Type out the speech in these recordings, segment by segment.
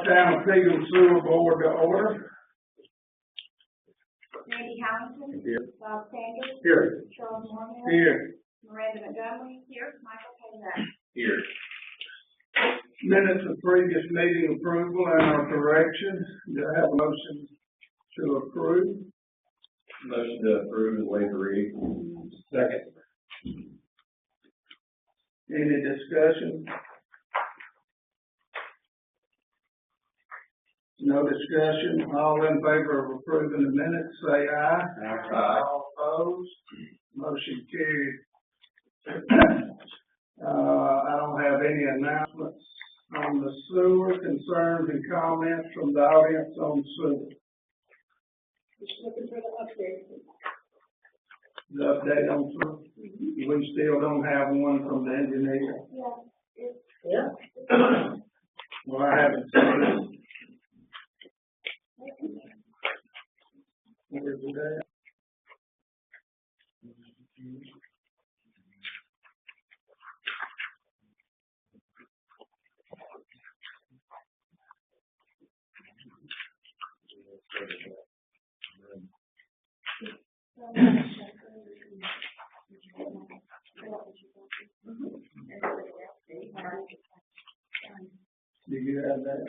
Town Pegram Sewer Board to order. Randy Hamilton. Here. Bob Sanders. Here. Charles Moorhead. Here. Miranda Montgomery. Here. Michael Pegram. Here. Minutes of previous meeting approval and our corrections. Do I have a motion to approve? Motion to approve and waive the reading. Second. Any discussion? No discussion. All in favor of approving the minutes, say aye. Aye. All opposed? Motion carried. I don't have any announcements on the sewer, concerns and comments from the audience on sewer. Just looking for the update. The update on sewer? We still don't have one from the engineer. Yeah. Well, I haven't seen it. Where's it at? Do you have that?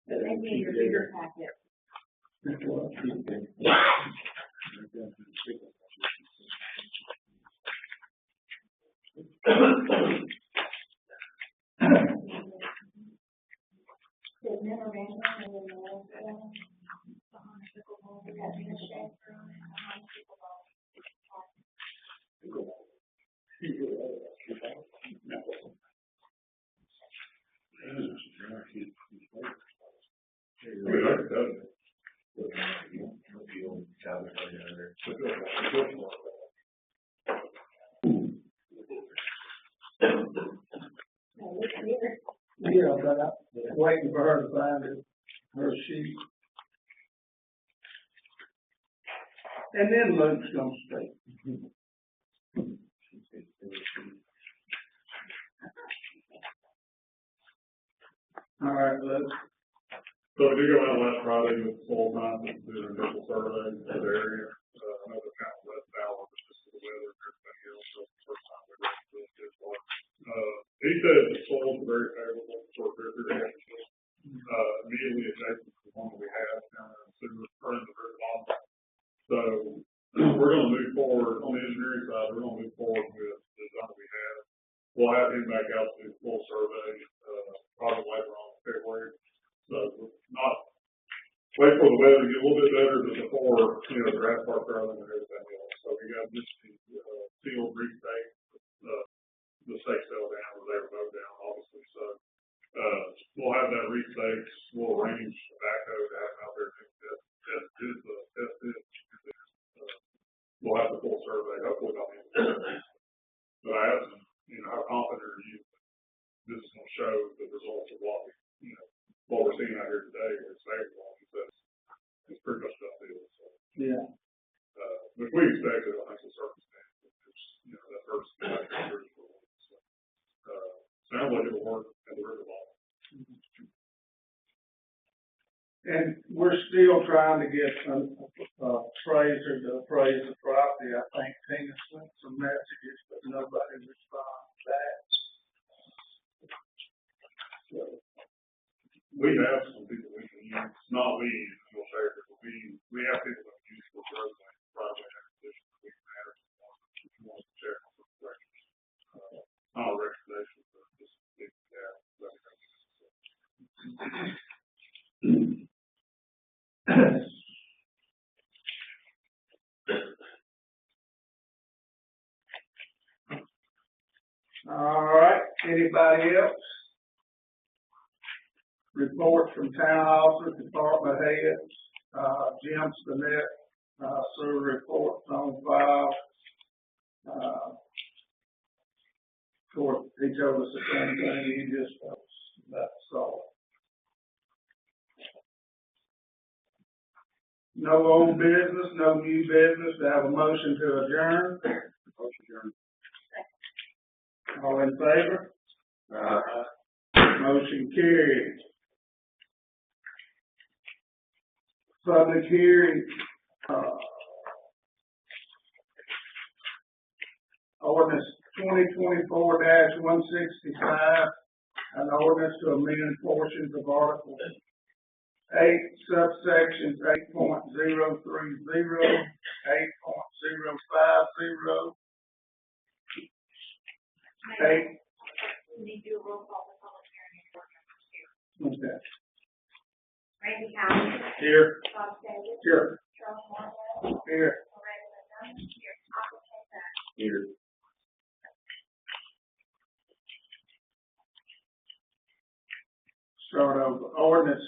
Maybe in your bigger packet. Yeah, but I'm waiting for her to find it, her sheet. And then Luke's gonna speak. All right, Luke. So we did go out last Friday with full time to do an initial survey of the area. I know the kind of less hour, but just for the weather and everything else, so the first time we were really good for it. He said the soils are very favorable for irrigation. Immediately adjacent to the one that we have down in the sewer, or in the very bottom. So we're going to move forward on the engineering side. We're going to move forward with the design we have. We'll have him back out to do full survey, probably later on in February. So not wait for the weather to get a little bit better than before, the grass park growing and everything else. So we got this field restake, the stakes fell down or they were mowed down, obviously. So we'll have that restake. We'll arrange a backhoe to have out there doing test it. We'll have the full survey, hopefully by the end of the survey. But I asked him, how confident are you this is going to show the results of what we're seeing out here today is favorable? He says it's pretty much done deal. So Yeah. But we expect it on the circumstance. That first year. So sounds like it'll work at the river bottom. And we're still trying to get an appraiser to appraise the property. I think Tina sent some messages, but nobody responds back. So, we have some people we can use, not we, we'll say it, but we have people that use for roadway project acquisition. We can add if you want to check on some records. Not a recommendation, but just if you have, let me know. all right, anybody else? Reports from town officers, department heads, Jim Stinnett, sewer reports on file. Of course, he told us the same thing you just told us about the salt. No old business, no new business, to have a motion to adjourn. Motion adjourned. All in favor? Motion carried. Public hearing, ordinance 2024-165, an ordinance to amend portions of Article 8, subsections 8.030, 8.050, 8. We need to do a roll call for public hearing and board members here. Okay. Randy Howard. Here. Bob Davis. Here. Charles Morgan. Here. Loretta Montgomery. Here. Michael K. Here. Start over. Ordinance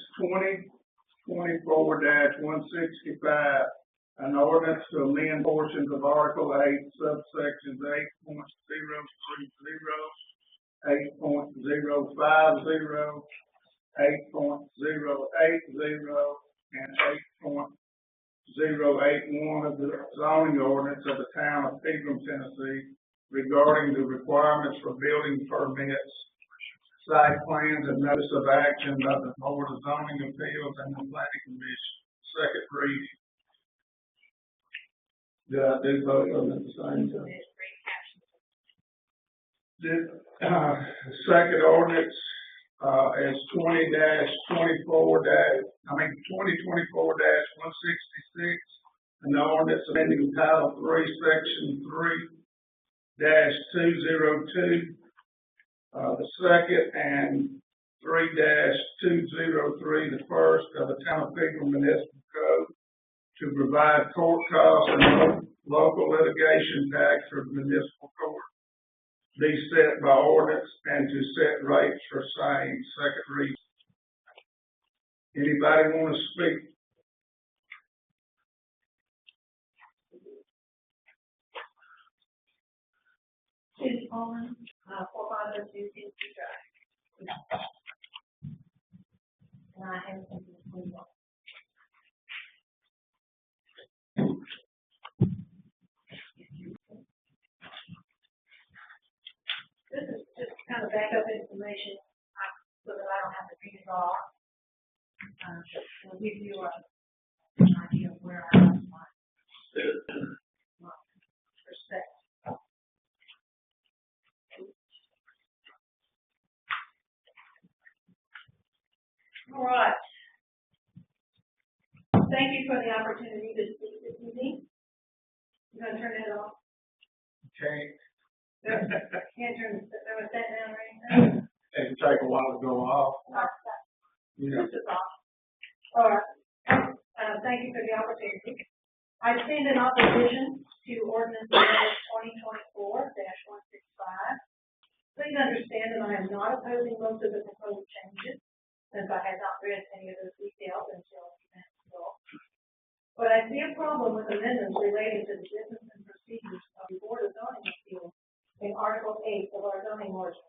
2024-165, an ordinance to amend portions of Article 8, subsections 8.030, 8.050, 8.080, and 8.081 of the zoning ordinance of the town of Pegram, Tennessee, regarding the requirements for building permits, site plans, and notice of action by the Board of Zoning Appeals and the Planning Commission. Second reading. Did I do both of them at the same time? Second ordinance, is 2024-166, an ordinance amending Title 3, Section 3-202, the second, and 3-203, the first of the Town of Pegram Municipal Code, to provide court costs and local litigation tax for municipal court be set by ordinance and to set rates for same. Second reading. Anybody want to speak? Susan Coleman, 4502 Tennessee Drive. And I have something to clean up. This is just kind of backup information so that I don't have to read it all. It'll give you an idea of where I am my perspective. All right. Thank you for the opportunity to speak this evening. You gonna turn that off? Okay. Can't turn the thermostat down or anything? It can take a while to go off. Yeah. This is off. All right. Thank you for the opportunity. I stand in opposition to ordinance number 2024-165. Please understand that I am not opposing most of the proposed changes, since I had not read any of those details until a few minutes ago. But I see a problem with amendments related to the business and procedures of the Board of Zoning Appeals in Article 8 of our zoning ordinance.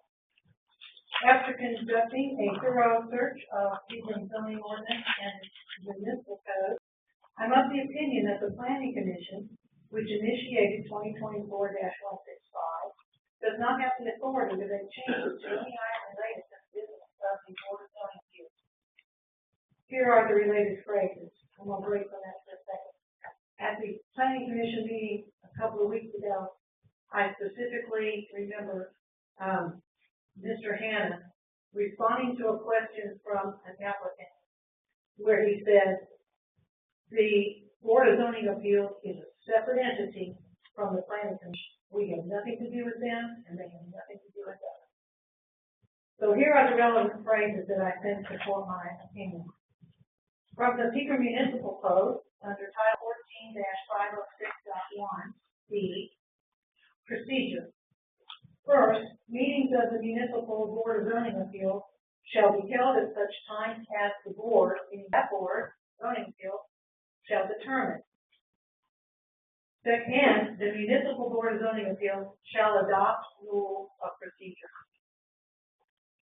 After conducting a thorough search of Pegram zoning ordinance and the municipal code, I'm of the opinion that the Planning Commission, which initiated 2024-165, does not have the authority to make changes to any item related to the business of the Board of Zoning Appeals. Here are the related phrases. I'm going to break from that for a second. At the Planning Commission meeting a couple of weeks ago, I specifically remember Mr. Hanna responding to a question from an applicant where he said, the Board of Zoning Appeals is a separate entity from the Planning Commission. We have nothing to do with them, and they have nothing to do with us. So here are the relevant phrases that I think support my opinion. From the Pegram Municipal Code, under Title 14-506.1, procedure. First, meetings of the Municipal Board of Zoning Appeals shall be held at such time as the board, meaning that board, zoning appeals, shall determine. And the municipal board of zoning appeals shall adopt rules of procedure.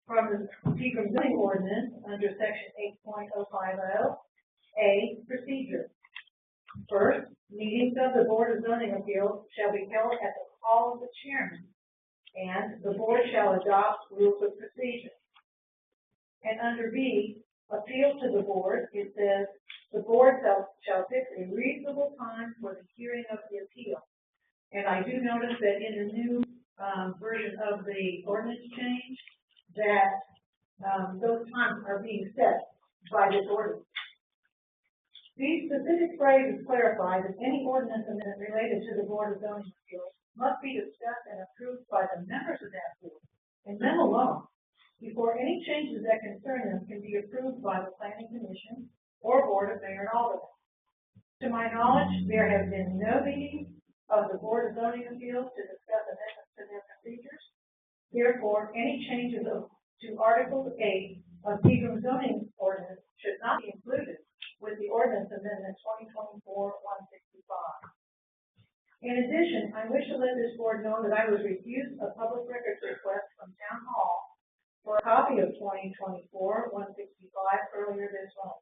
From the Pegram zoning ordinance, under section 8.050, A, procedure. First, meetings of the board of zoning appeals shall be held at the call of the chairman, and the board shall adopt rules of procedure. And under B, appeal to the board, it says, the board shall fix a reasonable time for the hearing of the appeal. And I do notice that in the new version of the ordinance change, that those times are being set by this ordinance. These specific phrases clarify that any ordinance amendment related to the Board of Zoning Appeals must be discussed and approved by the members of that board, and them alone, before any changes that concern them can be approved by the Planning Commission or Board of Mayor and Aldermen. To my knowledge, there have been no meetings of the Board of Zoning Appeals to discuss amendments to their procedures. Therefore, any changes to Article 8 of Pegram zoning ordinance should not be included with the ordinance amendment 2024-165. In addition, I wish to let this board know that I was refused a public records request from Town Hall for a copy of 2024-165 earlier this month.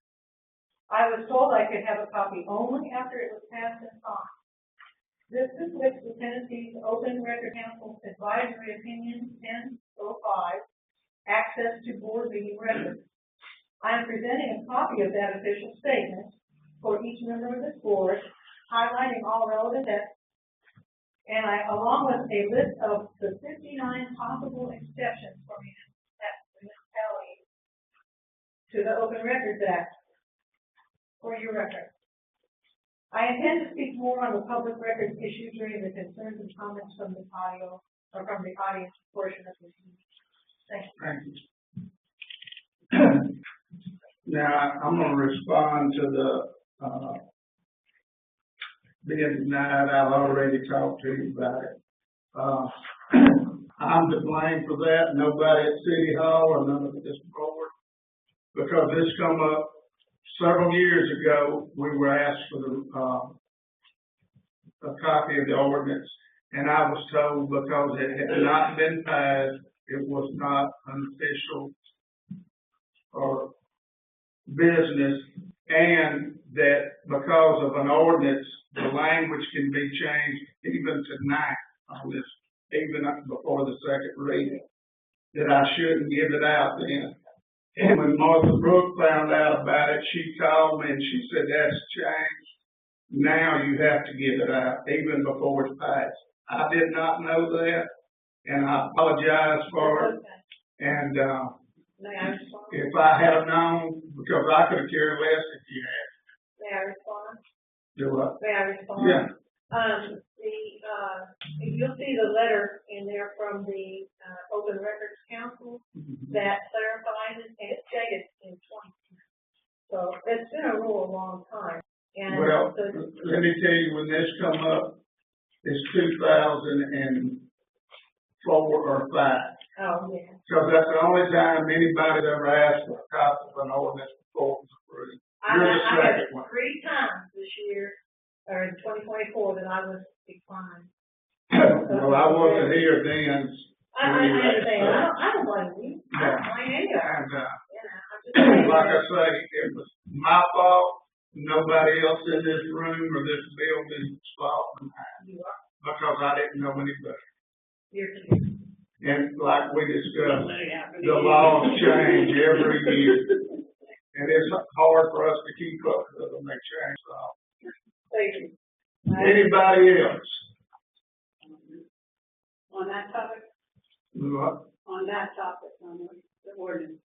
I was told I could have a copy only after it was passed and signed. This conflicts with Tennessee's Open Record Council's Advisory Opinion 1005, Access to Board Meeting Records. I am presenting a copy of that official statement for each member of this board, highlighting all relevant text, and along with a list of the 59 possible exceptions for municipalities to the Open Records Act for your reference. I intend to speak more on the public records issue during the concerns and comments from the audio or from the audience portion of this meeting. Thank you. Thank you. Now, I'm going to respond to the being denied. I've already talked to you about it. I'm to blame for that. Nobody at City Hall or none of this board, because this come up several years ago. We were asked for a copy of the ordinance, and I was told because it had not been passed, it was not an official or business, and that because of an ordinance, the language can be changed even tonight on this, even before the second reading, that I shouldn't give it out then. And when Martha Brooke found out about it, she called me and she said, that's changed. Now you have to give it out, even before it's passed. I did not know that, and I apologize for it. And if I had known, because I could have cared less if you had. May I respond? Do what? May I respond? Yeah. If you'll see the letter in there from the Open Records Council that clarifies it, and it's dated in 2010. So it's been a rule a long time. And well, let me tell you, when this come up, it's 2004 or 5. Oh, yeah. Because that's the only time anybody's ever asked for a copy of an ordinance before it was approved. You're the second one. 3 times this year, or in 2024, that I was declined. Well, I wasn't here then. I understand. I don't blame you. I don't blame anybody. And, like I say, it was my fault. Nobody else in this room or this building's fault than mine. Because I didn't know any better. And like we discussed, the laws change every year. And it's hard for us to keep up with them. They change laws. Thank you. Anybody else? On that topic? What? On that topic, on the ordinance.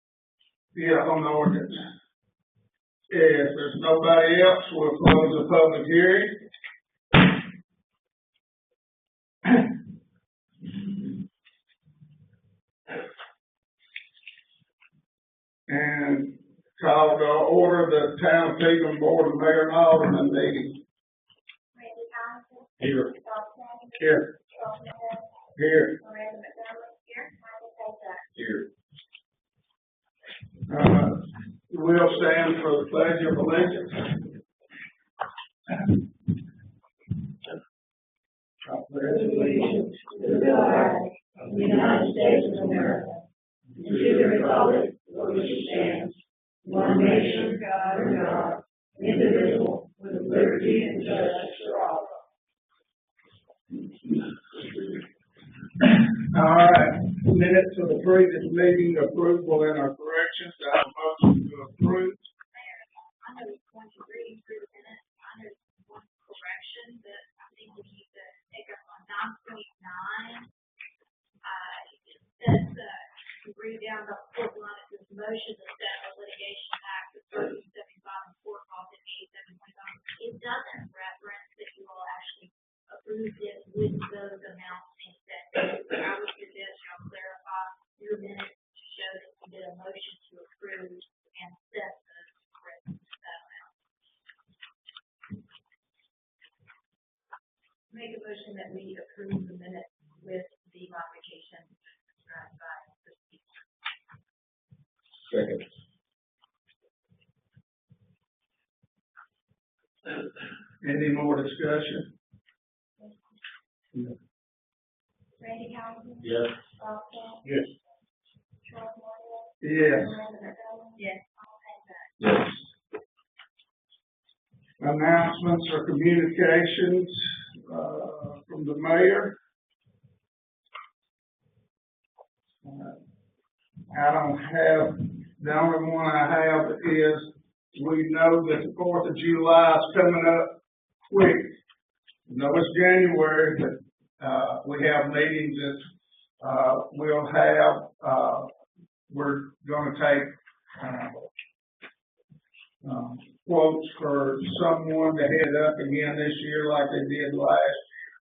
Yeah, on the ordinance. If there's nobody else, we'll close the public hearing. And call to order the Town of Pegram Board of Mayor and Alderman meeting. Here. Here. Here. Here. We'll stand for the Pledge of Allegiance. republic for which it stands, one nation, under God, indivisible, with liberty and justice for all. All right, minutes of the previous meeting approval and our corrections, I have a motion to approve. I know when you're reading through the minutes, I know one correction that I think we need to take up on 9.9. It says, you read down the fourth line, it says motion to set the litigation act of 1375 and court cost at 87.5. It doesn't reference that you all actually approved it with those amounts being set. So I would suggest y'all clarify your minutes to show that you did a motion to approve and set those correct amount. Make a motion that we approve the minutes with the modification described by the speaker. Second. Any more discussion? Randy Calvin? Yes. Bob Kell? Yes. Charles Morgan? Yes. Yes. Yes. Announcements or communications, from the mayor. I don't have, the only one I have is, we know that the 4th of July is coming up quick. No, it's January, but, we have meetings that, we'll have, we're gonna take, quotes for someone to head up again this year like they did last year.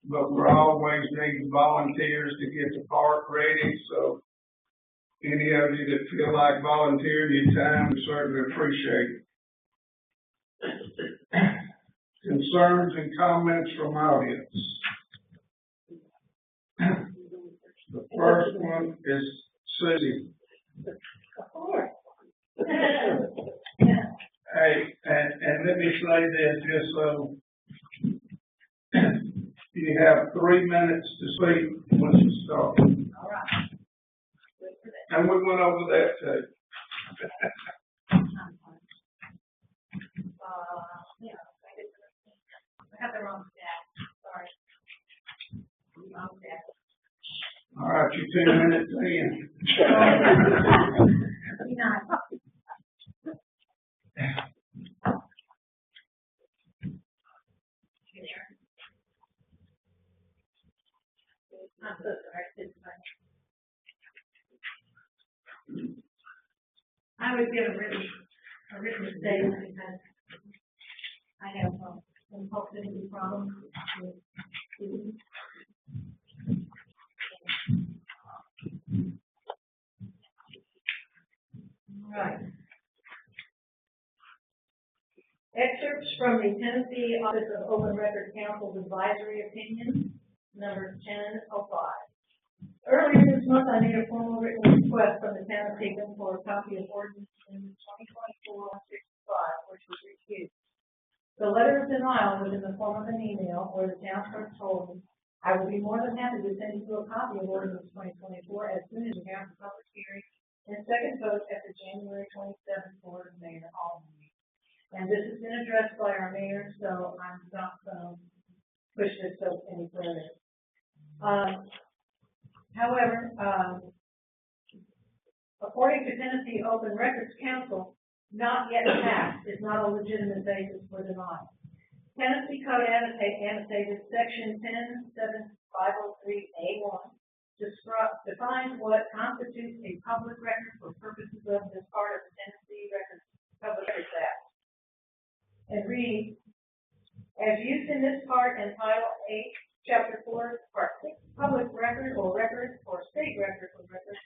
But we're always needing volunteers to get the park ready, so any of you that feel like volunteering your time, we certainly appreciate it. Concerns and comments from audience. The first one is Susie. Of course. Hey, and let me say this, just so you have 3 minutes to speak when you start. All right. Good for that. And we went over that too. Yeah, I got the wrong stat, sorry. Wrong stat. All right, you're 2 minutes in. I'm so sorry. I would give a written statement because I have some proximity problems with students. Right. Excerpts from the Tennessee Office of Open Records Council's Advisory Opinion, number 1005. Earlier this month, I made a formal written request from the town of Pegram for a copy of ordinance in 2024-65, which was refused. The letter of denial was in the form of an email where the town clerk told me, I will be more than happy to send you a copy of ordinance 2024 as soon as we have the public hearing and second vote at the January 27th Board of Mayor Alderman. And this has been addressed by our mayor, so I'm not going to push this any further. However, according to Tennessee Open Records Council, not yet passed is not a legitimate basis for denial. Tennessee Code annotated section 10.7503A1 defines what constitutes a public record for purposes of this part of the Tennessee Public Records Act. And reads, as used in this part in Title 8, Chapter 4, Part 6, public record or record or state record or record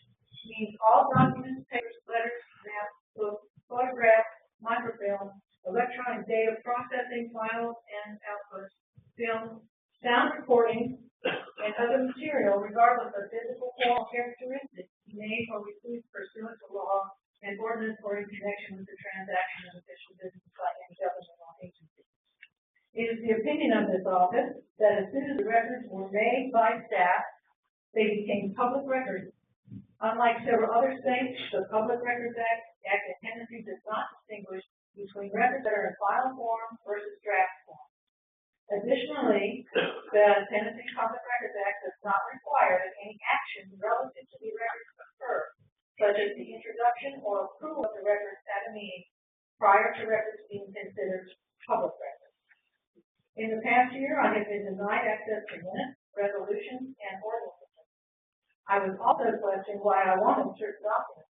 means all documents, papers, letters, maps, books, photographs, microfilm, electronic data processing, files and outputs, film, sound recordings, and other material, regardless of physical form or characteristics, made or received pursuant to law and ordinance or in connection with the transaction of official business by any governmental agency. It is the opinion of this office that as soon as the records were made by staff, they became public records Unlike several other states, the Public Records Act in Tennessee does not distinguish between records that are in file form versus draft form. Additionally, the Tennessee Public Records Act does not require that any action relative to the records occur, such as the introduction or approval of the records at a meeting prior to records being considered public records. In the past year, I have been denied access to minutes, resolutions, and ordinances. I was also questioned why I wanted certain documents.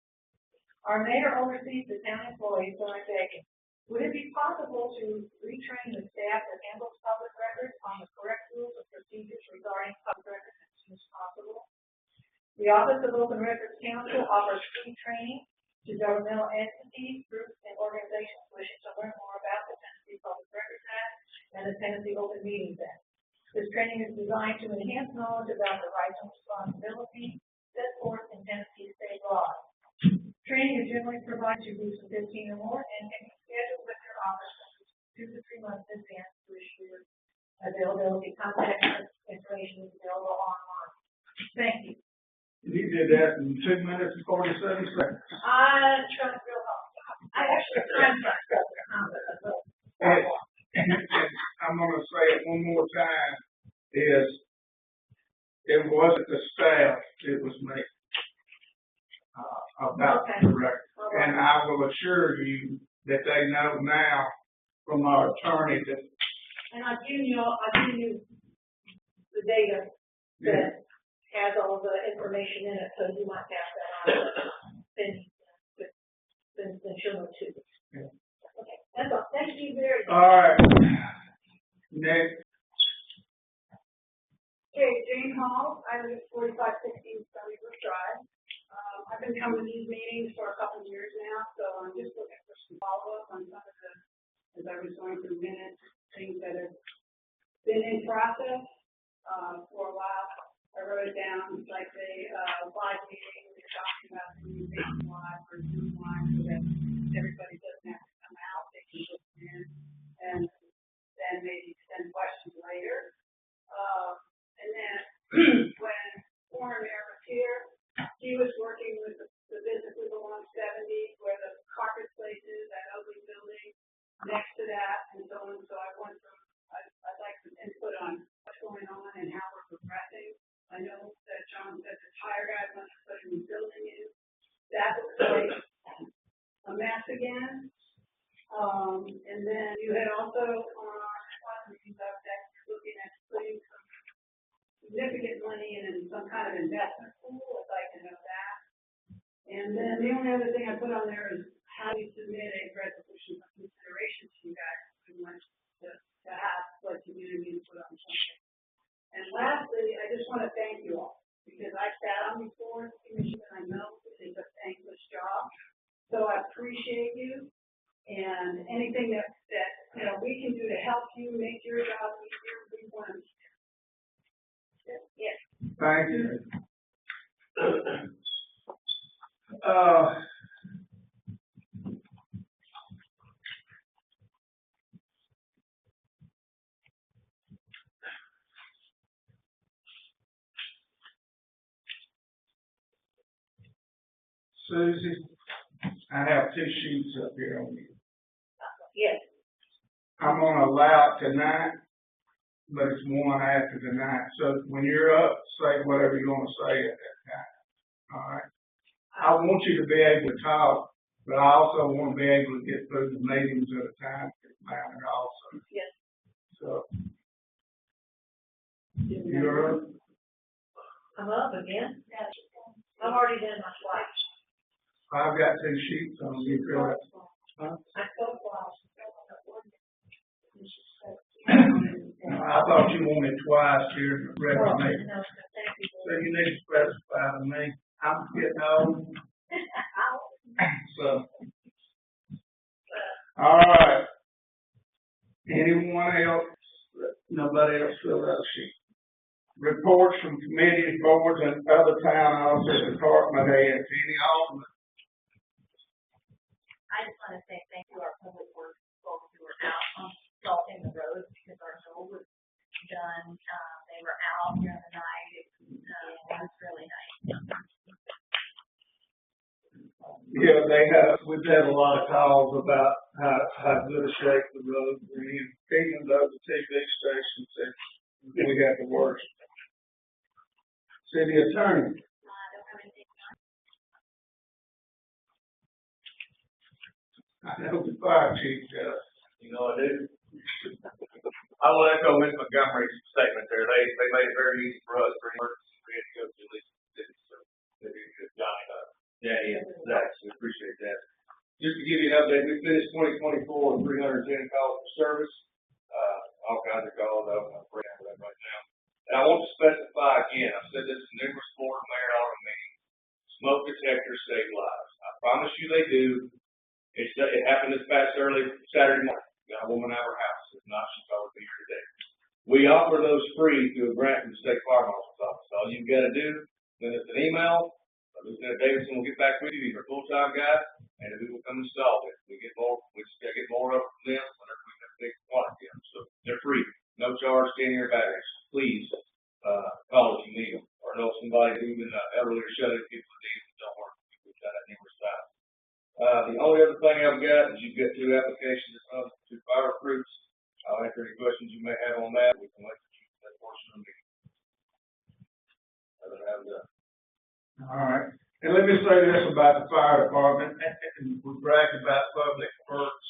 Our mayor oversees the town employees during vacant. Would it be possible to retrain the staff that handles public records on the correct rules and procedures regarding public records as soon as possible? The Office of Open Records Counsel offers free training to governmental entities, groups, and organizations wishing to learn more about the Tennessee Public Records Act and the Tennessee Open Meetings Act. This training is designed to enhance knowledge about the rights and responsibilities set forth in Tennessee state laws. Training is generally provided to groups of 15 or more and can be scheduled with your office 2 to 3 months in advance to ensure availability. Contact information is available online. Thank you. He did that in 2 minutes and 47 seconds. I tried real hard. I actually tried to stuff the comment. And I'm gonna say it one more time, is it wasn't the staff, it was me. About the record. And I will assure you that they know now from our attorney that. And I've given you the data that has all the information in it, so you might have that on. Then she'll know too. Yeah. Okay, that's all. Thank you very much. All right. Next. Okay, Jane Hall, I live at 4516 Stony Brook Drive. I've been coming to these meetings for a couple of years now, so I'm just looking for some follow-up on some of the, as I was going through minutes, things that have been in process, for a while. I wrote it down, like the, live meeting, we were talking about doing Facebook Live or Zoom Live, so that everybody doesn't have to come out, they can listen in, and then maybe send questions later. And then, when former mayor was here, he was working with the businesses along 70, where the carpet place is, that ugly building next to that, and so on. So I went from, I'd like some input on what's going on and how we're progressing. I know that John said the tire guy wants to put a new building in. That looks like a mess again. And then you had also, one of the things I was actually looking at putting some significant money in some kind of investment pool, if I can know that. And then the only other thing I put on there is how you submit a resolution for consideration to you guys. We want to have what community put on something. And lastly, I just want to thank you all, because I sat on these boards, commission, and I know it's a thankless job. So I appreciate you, and anything that we can do to help you make your job easier, we want to. Yes. Thank you. Susie, I have 2 sheets up here on you. Yes. I'm gonna allow it tonight, but it's one after tonight. So when you're up, say whatever you want to say at that time. All right. I want you to be able to talk, but I also want to be able to get through the meetings at a time that's matter also. Yes. So you're up. I'm up again. I've already done my twice. I've got 2 sheets on you. Feel it? Huh? I spoke twice. I thought you wanted twice here, regular meeting. No, thank you. So you need to specify to me. I'm getting old. So. All right. Anyone else? Nobody else fill out a sheet. Reports from committees, boards, and other town offices, department heads. Any alternate? I just want to say thank you to our public works folks who were out on salting the roads, because our road was done. They were out during the night. It was really nice. Yeah, we've had a lot of calls about how good a shape the roads are in. Even though the TV station said we had the worst. City attorney. I know the fire chief does. You know I do. I will echo Ms. Montgomery's statement there. They made it very easy for us for emergency. We had to go to the least city, so they did a good job. Yeah, exactly. Appreciate that. Just to give you an update, we finished 2024 with 310 calls for service. All kinds of calls. I don't have a breakdown for that right now. And I want to specify again, I've said this in numerous board and mayor hour meetings, smoke detectors save lives. I promise you they do. It happened this past early Saturday morning. Got a woman out of her house. If not, she'd probably be here today. We offer those free through a grant from the state fire marshal's office. All you've got to do, send us an email. Lieutenant Davidson will get back with you. He's our full-time guy, and we will come install it. We just gotta get more of them whenever we have a big quantity of them. So they're free, no charge, 10-year batteries. Please call if you need them, or know somebody who even elderly or shut-in people that need them. Don't work. We've got that numerous times. The only other thing I've got is you've got 2 applications on 2 fire recruits. I'll answer any questions you may have on that. We can execute that portion of the meeting. Other than that, All right. And let me say this about the fire department, and we brag about public works.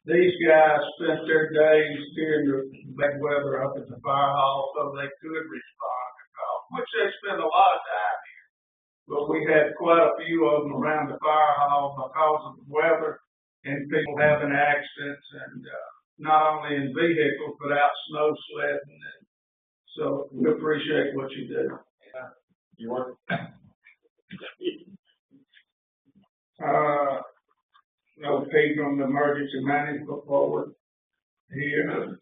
These guys spent their days during the bad weather up at the fire hall so they could respond to calls, which they spend a lot of time here. But we had quite a few of them around the fire hall because of the weather and people having accidents, and not only in vehicles but out snow sledding. And so we appreciate what you do. you work. No Pegram emergency management forward here.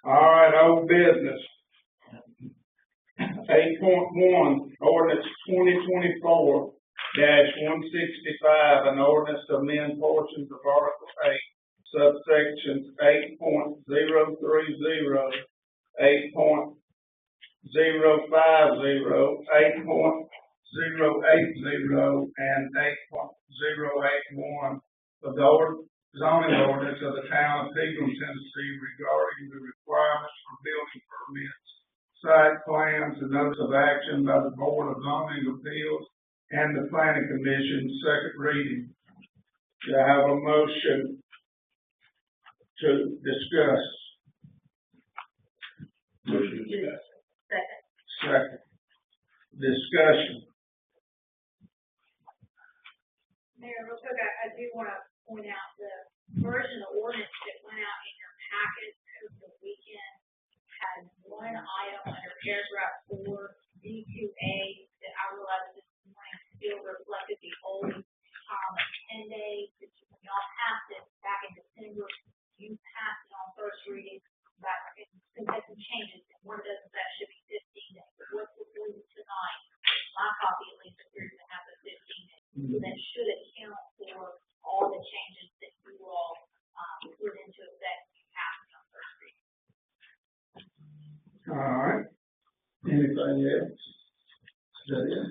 All right, old business. 8.1, ordinance 2024-165, an ordinance to amend portions of Article 8, subsections 8.030, 8.050, 8.080, and 8.081 of the zoning ordinance of the town of Pegram, Tennessee regarding the requirements for building permits, site plans, and notice of action by the Board of Zoning Appeals and the Planning Commission, second reading. Do I have a motion to discuss? Motion to discuss. Second. Discussion. Mayor, real quick, I do want to point out the version of ordinance that went out in your packet over the weekend had one item under paragraph 4, D2A, that I realized this morning still reflected the old 10 days that y'all passed it back in December. You passed it on first reading, but it's had some changes, and one of those is that should be 15 days. But what's before you tonight, my copy at least appears to have the 15 days. So that should account for all the changes that you all put into effect when you passed it on first reading. All right. Anything else? Is that it?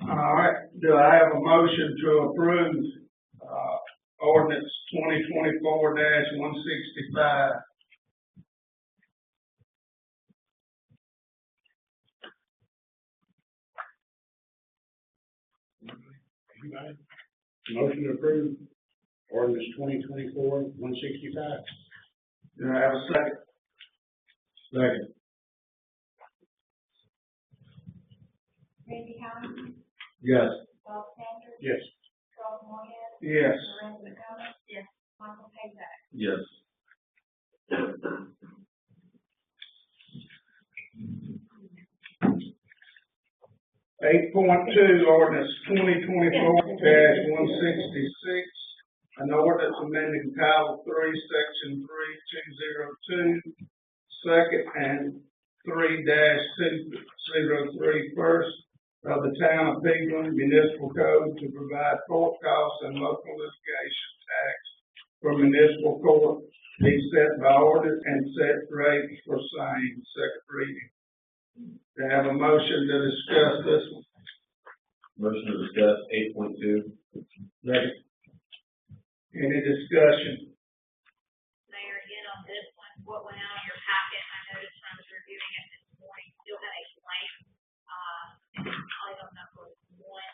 All right. Do I have a motion to approve ordinance 2024-165? Motion to approve ordinance 2024-165. Do I have a second? Second. Randy Hammond, Yes. Bob Sanders, Yes. Charles Moorhead, Yes. Miranda McComas, yes, Michael Payback. Yes. 8.2, ordinance 2024-166, an ordinance amending Title 3, Section 3202, second and 3-203 first of the town of Pegram Municipal Code to provide court costs and local litigation tax for municipal court be set by order and set rates for same, second reading. To have a motion to discuss this one. Motion to discuss 8.2. Any discussion? Mayor, again, on this one, what went out in your packet, I noticed when I was reviewing it this morning, still had a blank, item number one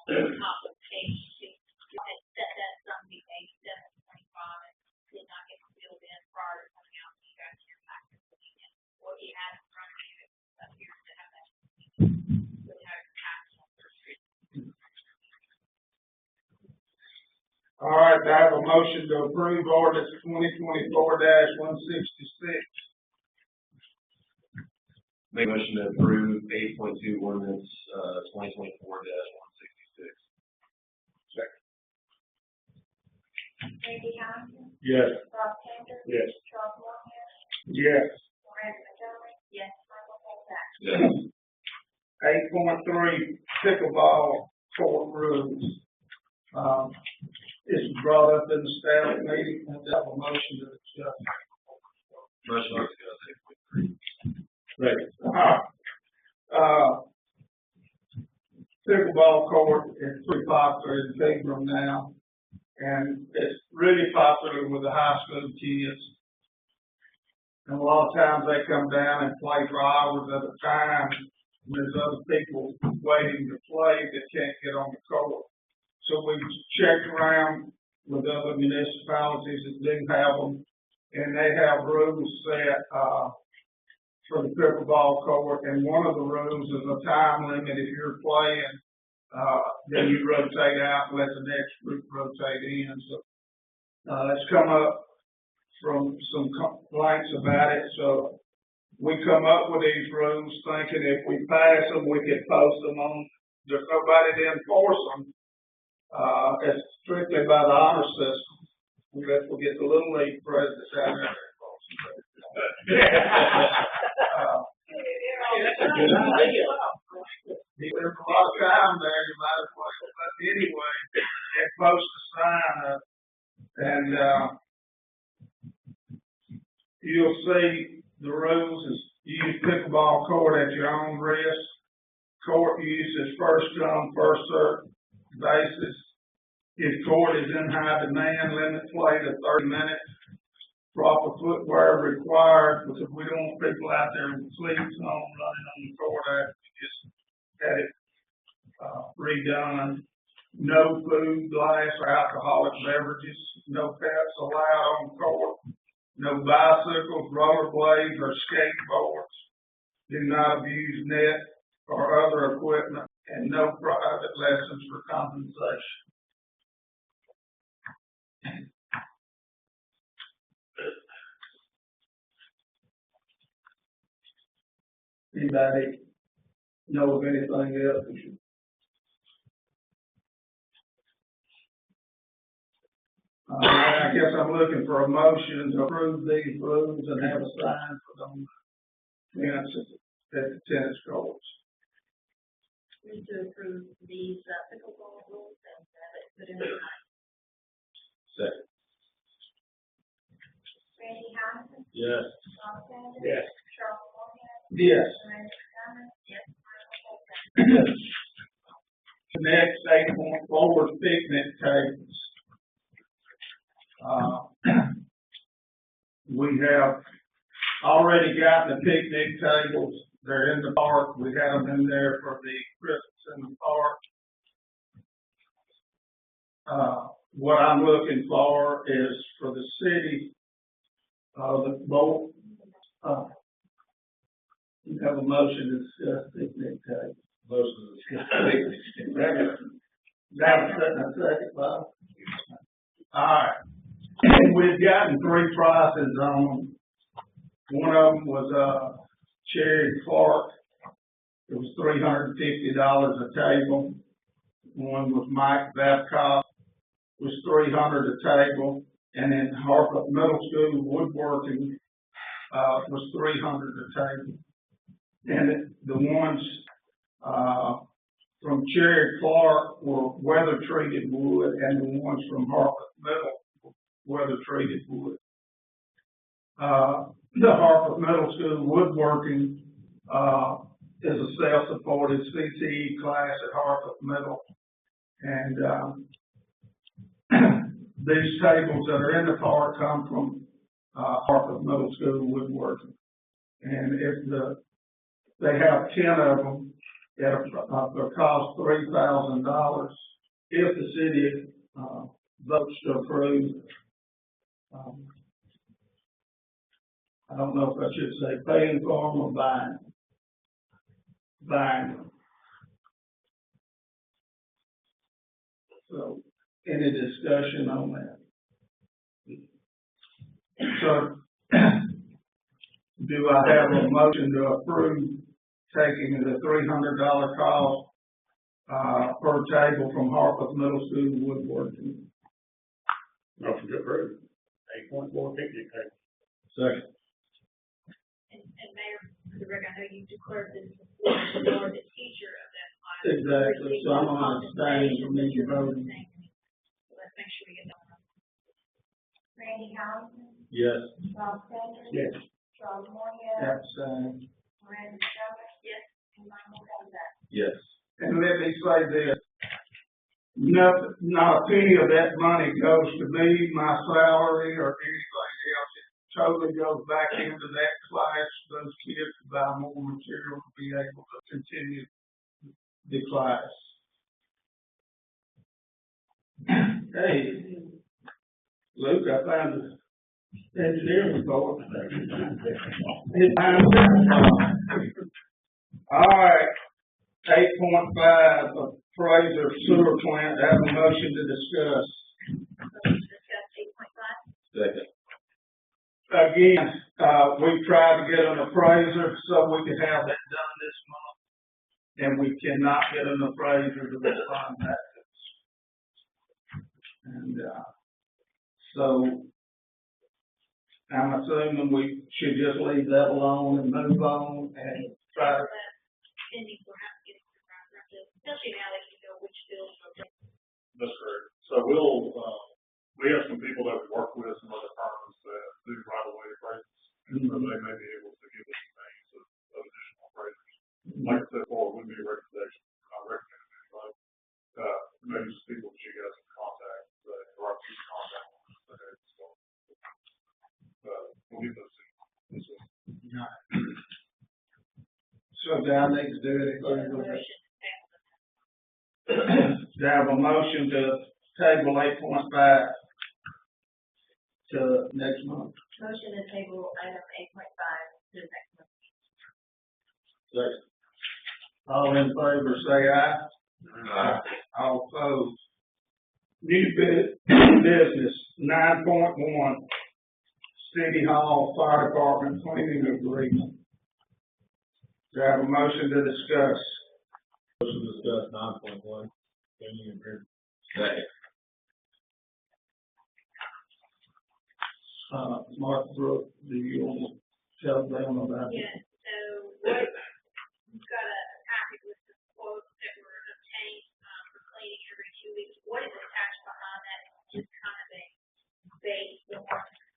on the top of page two. You had set that some be 8725 and did not get filled in prior to coming out to you guys in your packet. What you had in front of you appears to have that. Would have passed on first reading. All right, I have a motion to approve ordinance 2024-166. Make a motion to approve 8.2 ordinance, 2024-166. Randy Johnson, Yes. Rob Changer, Yes. Charles Moore, Yes. Miranda Montgomery, Yes. Michael Colfax. Yes. 8.3 pickleball court rules. This was brought up in the staff meeting, and I have a motion to discuss. Motion to discuss 8.3. Pickleball court is pretty popular in Pegram now, and it's really popular with the high school kids. And a lot of times they come down and play for hours at a time, and there's other people waiting to play that can't get on the court. So we checked around with other municipalities that do have them, and they have rules set, for the pickleball court, and one of the rules is a time limit. If you're playing, then you rotate out and let the next group rotate in. So, it's come up from some complaints about it, so we come up with these rules thinking if we pass them, we can post them on, there's nobody to enforce them. It's strictly by the honor system, unless we get the Little League president down there. That's a good idea. There's a lot of time there, you might as well, but anyway, and post a sign up, and, you'll see the rules is use pickleball court at your own risk. Court use is first come, first served basis. If court is in high demand, limit play to 30 minutes. Proper footwear required, because we don't want people out there with cleats on, running on the court after we just had it, redone. No food, glass, or alcoholic beverages. No pets allowed on court. No bicycles, rollerblades, or skateboards. Do not abuse net or other equipment, and no private lessons for compensation. Anybody know of anything else we should? I guess I'm looking for a motion to approve these rules and have a sign for them fence at the tennis courts. Move to approve these, pickleball rules and have it put in the night. Second. Randy Johnson, Yes. Rob Changer, Yes. Charles Moore, Yes. Miranda Montgomery, Yes. Michael Colfax. Next, 8.4 is picnic tables. We have already got the picnic tables. They're in the park. We had them in there for the Christmas in the park. What I'm looking for is for the city, the board, you have a motion to discuss picnic tables. Motion to discuss 8.6. That was a second, Bob. All right. We've gotten 3 prices on them. One of them was, Cherry Clark. It was $350 a table. One was Mike Babcock. It was $300 a table. And then Harper Middle School Woodworking, was $300 a table. And the ones, from Cherry Clark were weather treated wood, and the ones from Harper Middle were weather treated wood. The Harper Middle School Woodworking, is a self-supported CTE class at Harpeth Middle. And, these tables that are in the park come from, Harpeth Middle School woodworking. And they have 10 of them at a cost $3,000. If the city, votes to approve, I don't know if I should say paying for them or buying. Buying them. So, any discussion on that? So, do I have a motion to approve taking the $300 cost, per table from Harpeth Middle School woodworking? Motion to approve. 8.4 picnic table. Second. And Mayor, for the record, I know you declared this before, you're the teacher of that class. Exactly, so I'm on the stand for me voting. So let's make sure we get that one. Randy Collison, Yes. Rob Sanders. Yes. Charles Moore, Abstain. Miranda Chavez, Yes. and Michael Cozart. Yes. And let me say this, not a penny of that money goes to me, my salary, or anything else. It totally goes back into that class, those kids to buy more material to be able to continue the class. Hey, Luke, I found the engineering report. All right, 8.5, Fraser Sewer Plant, I have a motion to discuss. Motion to discuss 8.5. Second. Again, we tried to get an appraiser so we could have that done this month, and we cannot get an appraiser to respond back to us. And, so, I'm assuming we should just leave that alone and move on and try to. Pending perhaps getting the references, especially now that you know which bills are. That's correct. So we have some people that we work with, some other firms that do right-of-way appraisals. And so they may be able to give us some names of additional appraisers. Like I said before, it wouldn't be a recommendation, I recommend it anybody. Maybe just people that you guys can contact, or our future contact. We'll get those things. So down next to it. Motion to table. Do I have a motion to table 8.5 to next month? Motion to table item 8.5 to the next month. Second. All in favor, say aye. Aye. All opposed. New business, 9.1, City Hall Fire Department cleaning agreement. Do I have a motion to discuss? Motion to discuss 9.1, pending agreement. Second. Mark Brook, do you want to tell them about it? Yes, so what, we've got a packet with the quotes that were obtained, for cleaning every 2 weeks. What is attached behind that is just kind of a base form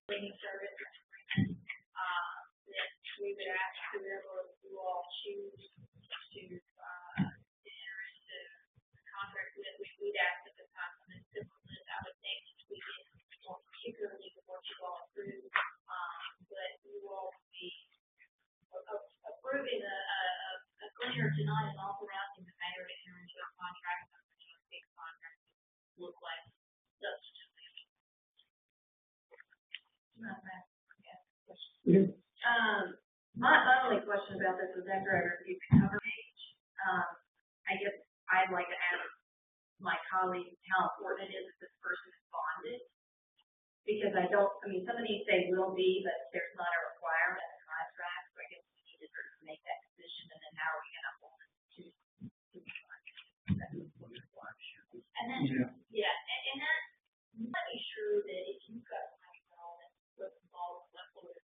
cleaning service agreement, that we would ask whoever you all choose to, enter into the contract with. We'd ask at the time something simple as I would think we get more particularly with what you all approve, but you all would be approving a cleaner tonight and authorizing the mayor to enter into a contract, which is a big contract, look like substantively. My only question about this is after I reviewed the cover page, I guess I'd like to ask my colleagues how important it is that this person is bonded. Because some of these say will be, but there's not a requirement in the contract, so I guess we need to sort of make that decision, and then how are we gonna hold it to the contract? And then, and that, let me sure that if you've got somebody that's what's involved, let's look at the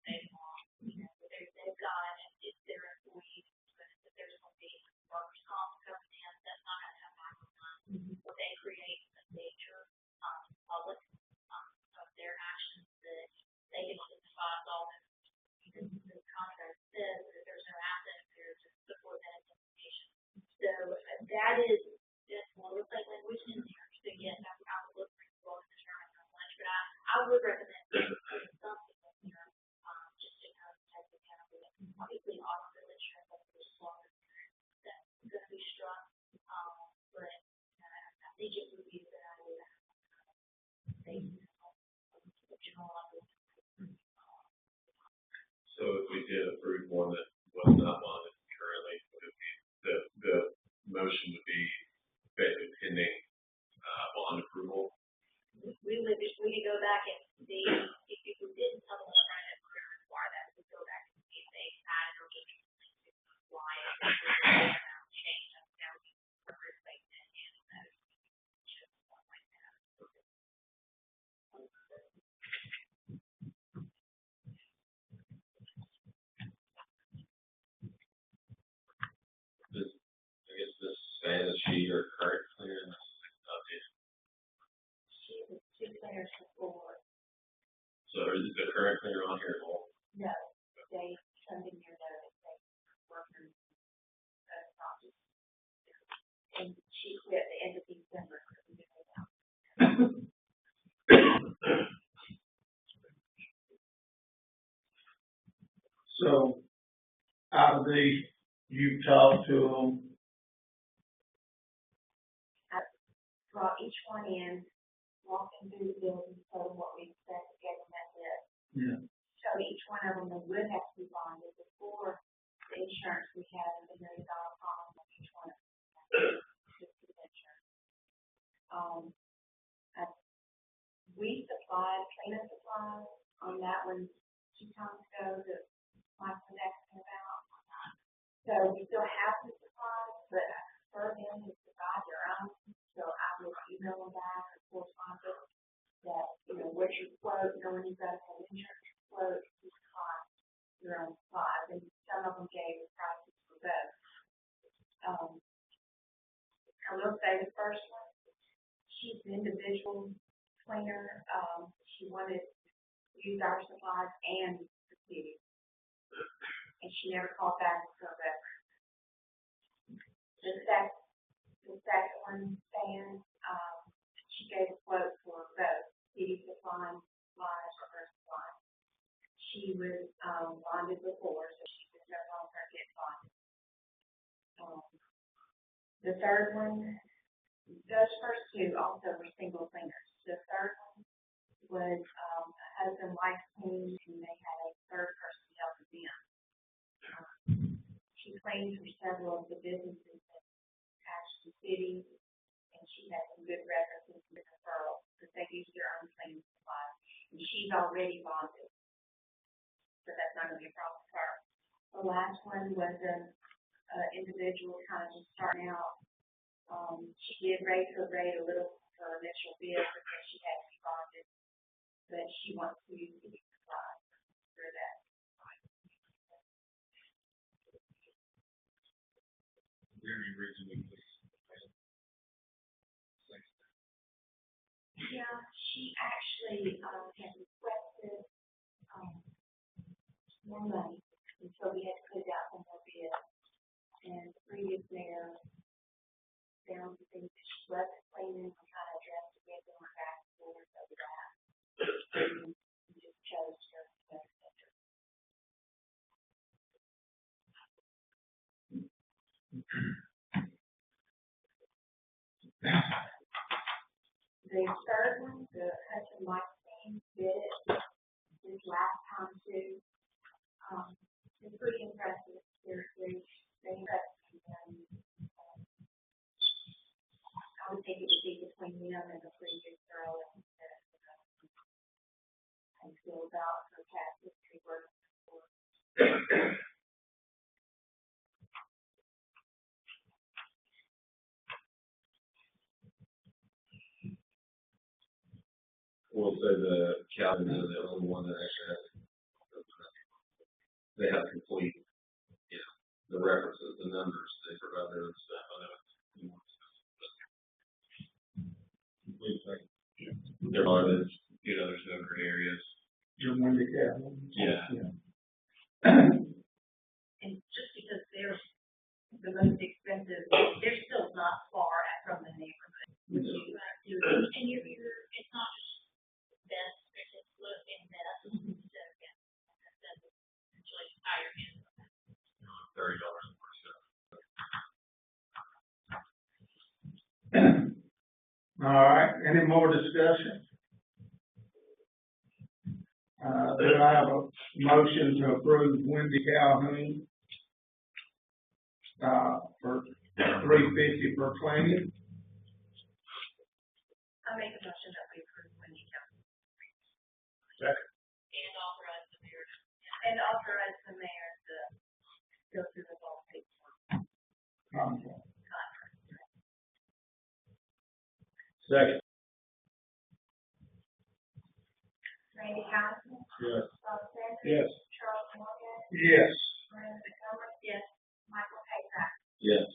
they've got it, it's their employees, but if there's going to be workers' comp coming in, that's not going to have what they create a nature, public, of their actions that they can decide all the contract says that there's no asset here to support that that's what looks like language in there, so yes, I would look for the term how much, but I would recommend putting something in there, just to kind of take account of it. Obviously, auto insurance, like this one, that's gonna be struck, but, I think it would be a good idea. So if we did approve one that was not bonded currently, would it be, the motion would be basically pending, bond approval? We could go back and see, if we didn't tell them upfront that we're gonna require that, we could go back and see if they added or just why it changed, that would be appropriate thing to handle that. Like that. This, I guess this Spanish sheet or current clearance, Two players before, so is the current clear on here at all? no, they turned in your notice, they worked in the process. And she quit at the end of December. So, out of these, you talked to them, I brought each one in, walked them through the building, told them what we expect, gave them that list. yeah, Showed each one of them they would have to be bonded before the insurance we had $1 million problem with each one of them. Just the insurance. We supplied cleaning supplies on that one 2 times ago that Mike was asking about. So we still have the supplies, but I prefer them to provide their own. So I will email them back or correspond with them that, what's your quote, knowing you've got an insurance quote, you supply your own supplies. And some of them gave the prices for both. I will say the first one, she's an individual cleaner. She wanted to use our supplies and the city. And she never called back with her reference. The second one, Stan, she gave a quote for both city supply supplies or her supplies. She was bonded before, so she was no longer get bonded. The third one, those first 2 also were single cleaners. The third one was a husband wife team, and they had a third person helping them. She cleaned for several of the businesses that attached to the city, and she had some good references and referrals because they use their own cleaning supplies. And she's already bonded, so that's not going to be a problem for her. The last one was an individual kind of just starting out. She did raise her rate a little for her initial bid because she had to be bonded, but she wants to use city supplies for that. Is there any reason we could? Yeah, she actually had requested more money, and so we had to put out some more bids. And the previous mayor found the things that she wasn't cleaning and kind of addressed it and went back and forth over that. And we just chose her to go center. The third one, the husband wife team did it this last time too. It's pretty impressive. They impressed me. I would think it would be between them and the previous girl and feel about her past history working for. We'll say the Calvin is the only one that actually has, they have complete, the references, the numbers, they provide their own stuff. I know they're bonded, there's no gray areas. your Monday Yeah. And just because they're the most expensive, they're still not far from the neighborhood. Would you like to? And it's not just best, it's look and best, so, yeah, that's essentially higher end. $30 per set. All right, any more discussion? Do I have a motion to approve Wendy Calhoun, for $350 per cleaning? I make a motion that we approve Wendy County. Second. And authorize the mayor. And authorize the mayor to go through the whole paperwork Contract. contract. Second. Randy Johnson, Yes. Bob Sanders, Yes. Charles Morgan, Yes. Brenda Montgomery, Yes. Michael Pegram. Yes.